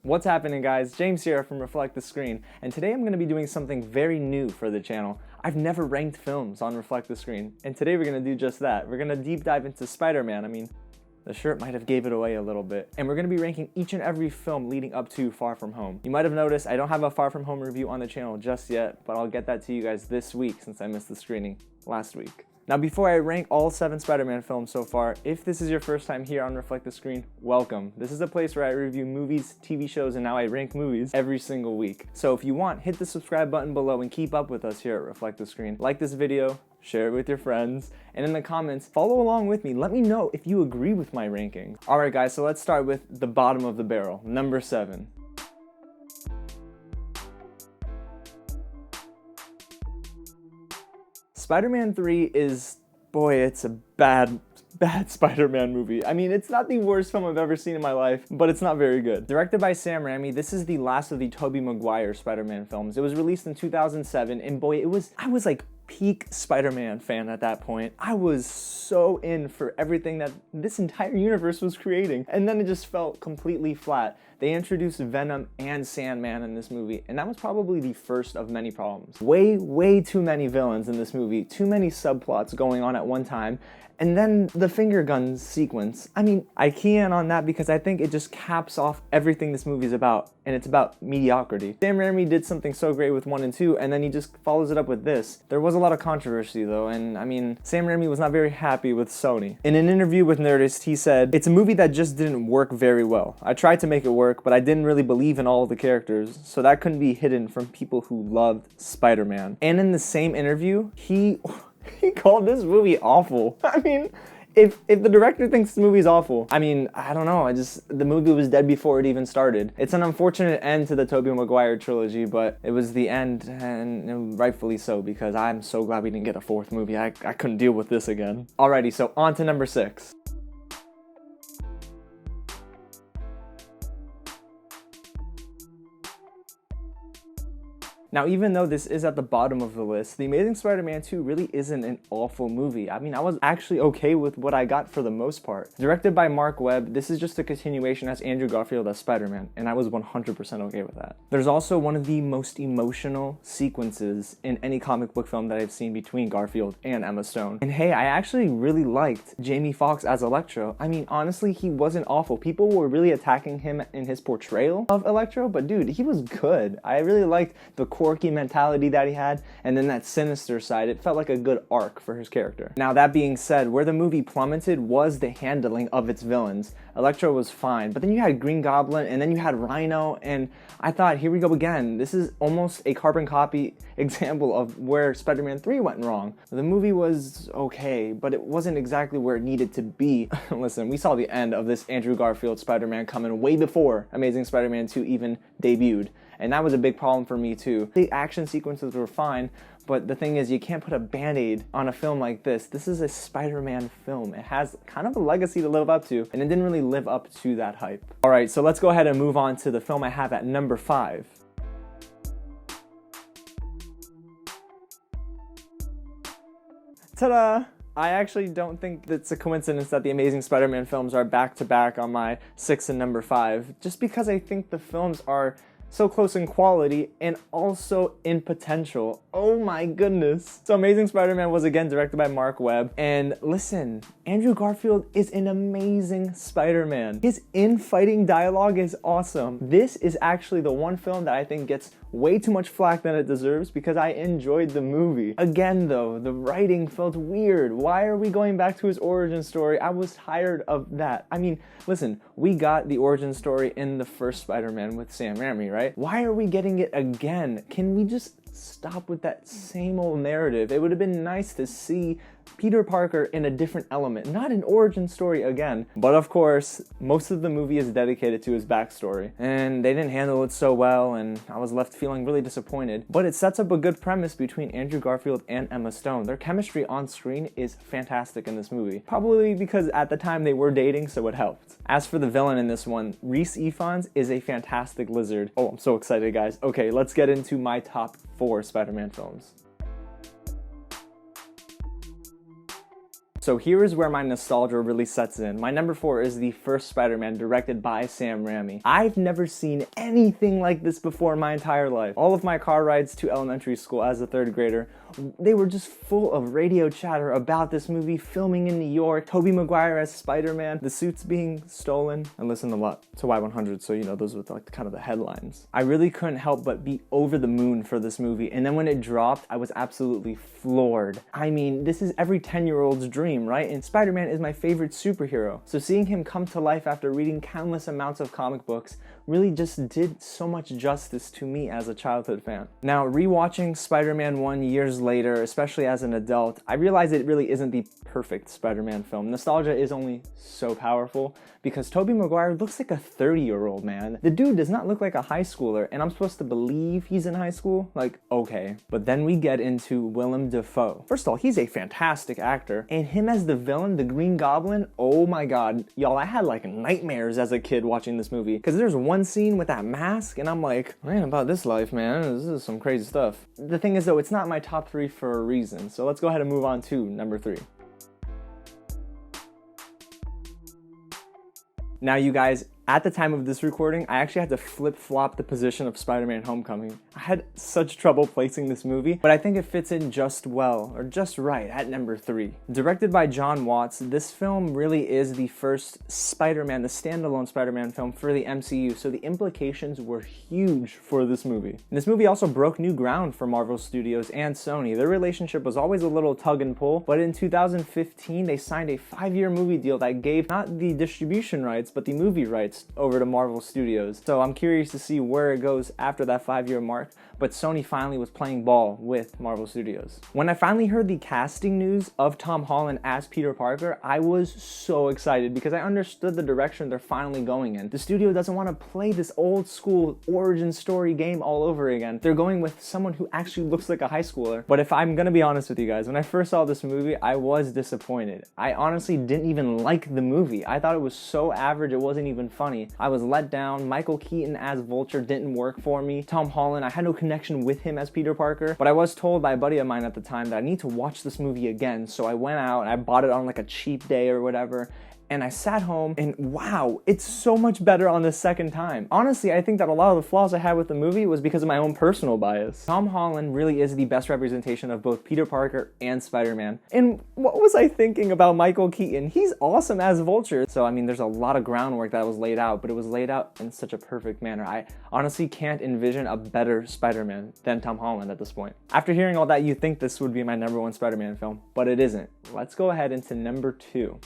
What's happening, guys? James here from Reflect the Screen, and today I'm going to be doing something very new for the channel. I've never ranked films on Reflect the Screen, and today we're going to do just that. We're going to deep dive into Spider-Man. I mean, the shirt might have gave it away a little bit. And we're going to be ranking each and every film leading up to Far From Home. You might have noticed I don't have a Far From Home review on the channel just yet, but I'll get that to you guys this week since I missed the screening last week. Now, before I rank all 7 Spider-Man films so far, if this is your first time here on Reflect the Screen, welcome. This is a place where I review movies, TV shows, and now I rank movies every single week. So if you want, hit the subscribe button below and keep up with us here at Reflect the Screen. Like this video, share it with your friends, and in the comments, follow along with me. Let me know if you agree with my rankings. Alright guys, so let's start with the bottom of the barrel, number 7. Spider-Man 3 is, boy, it's a bad Spider-Man movie. I mean, it's not the worst film I've ever seen in my life, but it's not very good. Directed by Sam Raimi, this is the last of the Tobey Maguire Spider-Man films. It was released in 2007, and boy, I was like peak Spider-Man fan at that point. I was so in for everything that this entire universe was creating, and then it just felt completely flat. They introduced Venom and Sandman in this movie, and that was probably the first of many problems. Way too many villains in this movie, too many subplots going on at one time, and then the finger gun sequence. I mean, I key in on that because I think it just caps off everything this movie's about, and it's about mediocrity. Sam Raimi did something so great with 1 and 2, and then he just follows it up with this. There was a lot of controversy though, and I mean, Sam Raimi was not very happy with Sony. In an interview with Nerdist, he said, "It's a movie that just didn't work very well. I tried to make it work, but I didn't really believe in all of the characters, so that couldn't be hidden from people who loved Spider-Man." And in the same interview, he called this movie awful. I mean, if the director thinks the movie's awful, I mean, I don't know, the movie was dead before it even started. It's an unfortunate end to the Tobey Maguire trilogy, but it was the end, and rightfully so, because I'm so glad we didn't get a 4th movie. I couldn't deal with this again. Alrighty, so on to number 6. Now, even though this is at the bottom of the list, The Amazing Spider-Man 2 really isn't an awful movie. I mean, I was actually okay with what I got for the most part. Directed by Mark Webb, this is just a continuation as Andrew Garfield as Spider-Man, and I was 100% okay with that. There's also one of the most emotional sequences in any comic book film that I've seen between Garfield and Emma Stone. And hey, I actually really liked Jamie Foxx as Electro. I mean, honestly, he wasn't awful. People were really attacking him in his portrayal of Electro, but dude, he was good. I really liked the quirky mentality that he had, and then that sinister side. It felt like a good arc for his character. Now, that being said, where the movie plummeted was the handling of its villains. Electro was fine, but then you had Green Goblin, and then you had Rhino, and I thought, here we go again. This is almost a carbon copy example of where Spider-Man 3 went wrong. The movie was okay, but it wasn't exactly where it needed to be. Listen, we saw the end of this Andrew Garfield Spider-Man coming way before Amazing Spider-Man 2 even debuted. And that was a big problem for me too. The action sequences were fine, but the thing is, you can't put a band-aid on a film like this. This is a Spider-Man film. It has kind of a legacy to live up to, and it didn't really live up to that hype. Alright, so let's go ahead and move on to the film I have at number 5. Ta-da! I actually don't think it's a coincidence that the Amazing Spider-Man films are back-to-back on my 6 and number 5, just because I think the films are so close in quality and also in potential. Oh my goodness. So Amazing Spider-Man was again directed by Mark Webb, and listen, Andrew Garfield is an amazing Spider-Man. His infighting dialogue is awesome. This is actually the one film that I think gets way too much flack than it deserves because I enjoyed the movie. Again though, the writing felt weird. Why are we going back to his origin story? I was tired of that. I mean, listen, we got the origin story in the first Spider-Man with Sam Raimi, right? Why are we getting it again? Can we just stop with that same old narrative? It would have been nice to see Peter Parker in a different element, not an origin story again. But of course, most of the movie is dedicated to his backstory, and they didn't handle it so well, and I was left feeling really disappointed. But it sets up a good premise between Andrew Garfield and Emma Stone. Their chemistry on screen is fantastic in this movie, probably because at the time they were dating, so it helped. As for the villain in this one, Rhys Ifans is a fantastic lizard. Oh, I'm so excited, guys. Okay, let's get into my top 4 Spider-Man films. So here is where my nostalgia really sets in. My number 4 is the first Spider-Man, directed by Sam Raimi. I've never seen anything like this before in my entire life. All of my car rides to elementary school as a 3rd grader, they were just full of radio chatter about this movie, filming in New York, Tobey Maguire as Spider-Man, the suits being stolen. I listened a lot to Y100, so you know, those were like kind of the headlines. I really couldn't help but be over the moon for this movie, and then when it dropped, I was absolutely floored. I mean, this is every 10-year-old's dream, right? And Spider-Man is my favorite superhero. So seeing him come to life after reading countless amounts of comic books really just did so much justice to me as a childhood fan. Now, rewatching Spider-Man 1 years later, especially as an adult, I realized it really isn't the perfect Spider-Man film. Nostalgia is only so powerful because Tobey Maguire looks like a 30-year-old man. The dude does not look like a high schooler, and I'm supposed to believe he's in high school? Like, okay. But then we get into Willem Dafoe. First of all, he's a fantastic actor, and him as the villain, the Green Goblin, oh my god. Y'all, I had like nightmares as a kid watching this movie, because there's one scene with that mask, and I'm like, man, about this life, man, this is some crazy stuff. The thing is though, it's not my top 3 for a reason, so let's go ahead and move on to number 3. Now you guys, at the time of this recording, I actually had to flip-flop the position of Spider-Man Homecoming. I had such trouble placing this movie, but I think it fits in just well, or just right, at number 3. Directed by John Watts, this film really is the first Spider-Man, the standalone Spider-Man film for the MCU, so the implications were huge for this movie. And this movie also broke new ground for Marvel Studios and Sony. Their relationship was always a little tug and pull, but in 2015, they signed a 5-year movie deal that gave not the distribution rights, but the movie rights over to Marvel Studios. So I'm curious to see where it goes after that 5-year mark, but Sony finally was playing ball with Marvel Studios. When I finally heard the casting news of Tom Holland as Peter Parker, I was so excited because I understood the direction they're finally going in. The studio doesn't want to play this old school origin story game all over again. They're going with someone who actually looks like a high schooler. But if I'm gonna be honest with you guys, when I first saw this movie, I was disappointed. I honestly didn't even like the movie. I thought it was so average, it wasn't even funny. I was let down. Michael Keaton as Vulture didn't work for me. Tom Holland, I had no connection with him as Peter Parker, but I was told by a buddy of mine at the time that I need to watch this movie again, so I went out and I bought it on like a cheap day or whatever, and I sat home and wow, it's so much better on the second time. Honestly, I think that a lot of the flaws I had with the movie was because of my own personal bias. Tom Holland really is the best representation of both Peter Parker and Spider-Man. And what was I thinking about Michael Keaton? He's awesome as Vulture. So I mean, there's a lot of groundwork that was laid out, but it was laid out in such a perfect manner. I honestly can't envision a better Spider-Man than Tom Holland at this point. After hearing all that, you'd think this would be my number 1 Spider-Man film, but it isn't. Let's go ahead into number 2.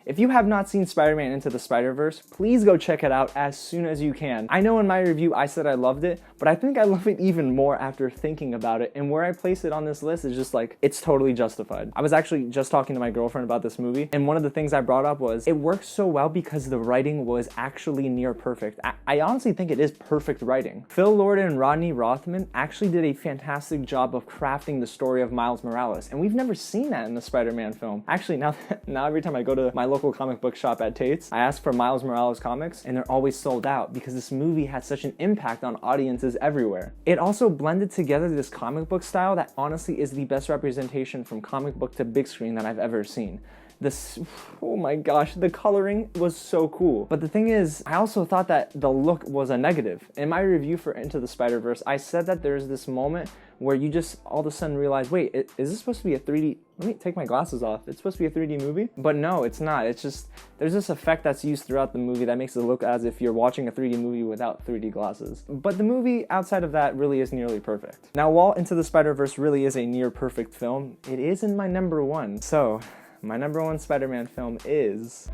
If you have not seen Spider-Man Into the Spider-Verse, please go check it out as soon as you can. I know in my review I said I loved it, but I think I love it even more after thinking about it, and where I place it on this list is just like, it's totally justified. I was actually just talking to my girlfriend about this movie, and one of the things I brought up was, it works so well because the writing was actually near perfect. I honestly think it is perfect writing. Phil Lord and Rodney Rothman actually did a fantastic job of crafting the story of Miles Morales, and we've never seen that in the Spider-Man film. Actually, now every time I go to my local comic book shop at Tate's, I ask for Miles Morales comics, and they're always sold out because this movie had such an impact on audiences everywhere. It also blended together this comic book style that honestly is the best representation from comic book to big screen that I've ever seen. Oh my gosh, the coloring was so cool. But the thing is, I also thought that the look was a negative. In my review for Into the Spider-Verse, I said that there's this moment where you just all of a sudden realize, wait, is this supposed to be a 3D? Let me take my glasses off. It's supposed to be a 3D movie? But no, it's not. It's just, there's this effect that's used throughout the movie that makes it look as if you're watching a 3D movie without 3D glasses. But the movie, outside of that, really is nearly perfect. Now, while Into the Spider-Verse really is a near perfect film, it isn't my number 1. So, my number 1 Spider-Man film is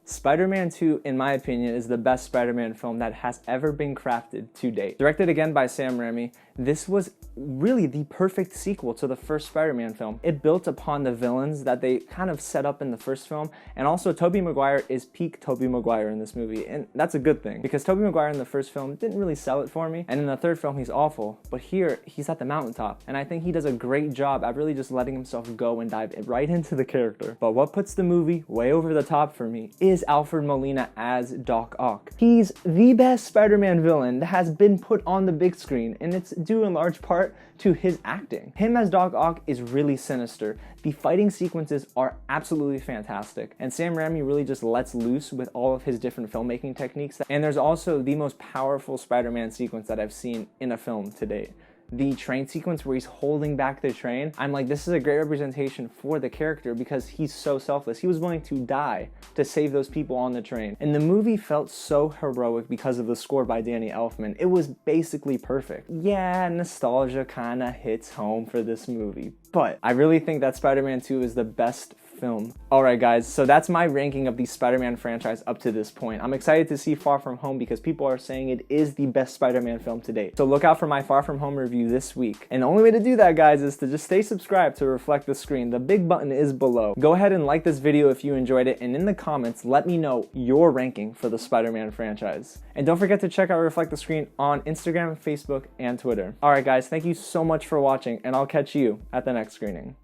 Spider-Man 2, in my opinion, is the best Spider-Man film that has ever been crafted to date. Directed again by Sam Raimi, this was really the perfect sequel to the first Spider-Man film. It built upon the villains that they kind of set up in the first film, and also Tobey Maguire is peak Tobey Maguire in this movie, and that's a good thing, because Tobey Maguire in the first film didn't really sell it for me, and in the third film he's awful, but here he's at the mountaintop, and I think he does a great job at really just letting himself go and dive right into the character. But what puts the movie way over the top for me is Alfred Molina as Doc Ock. He's the best Spider-Man villain that has been put on the big screen, and it's due in large part to his acting. Him as Doc Ock is really sinister. The fighting sequences are absolutely fantastic, and Sam Raimi really just lets loose with all of his different filmmaking techniques. And there's also the most powerful Spider-Man sequence that I've seen in a film to date. The train sequence where he's holding back the train, I'm like, this is a great representation for the character because he's so selfless. He was willing to die to save those people on the train. And the movie felt so heroic because of the score by Danny Elfman. It was basically perfect. Yeah, nostalgia kinda hits home for this movie, but I really think that Spider-Man 2 is the best film. Alright guys, so that's my ranking of the Spider-Man franchise up to this point. I'm excited to see Far From Home because people are saying it is the best Spider-Man film to date. So look out for my Far From Home review this week. And the only way to do that, guys, is to just stay subscribed to Reflect the Screen. The big button is below. Go ahead and like this video if you enjoyed it, and in the comments, let me know your ranking for the Spider-Man franchise. And don't forget to check out Reflect the Screen on Instagram, Facebook, and Twitter. Alright guys, thank you so much for watching, and I'll catch you at the next screening.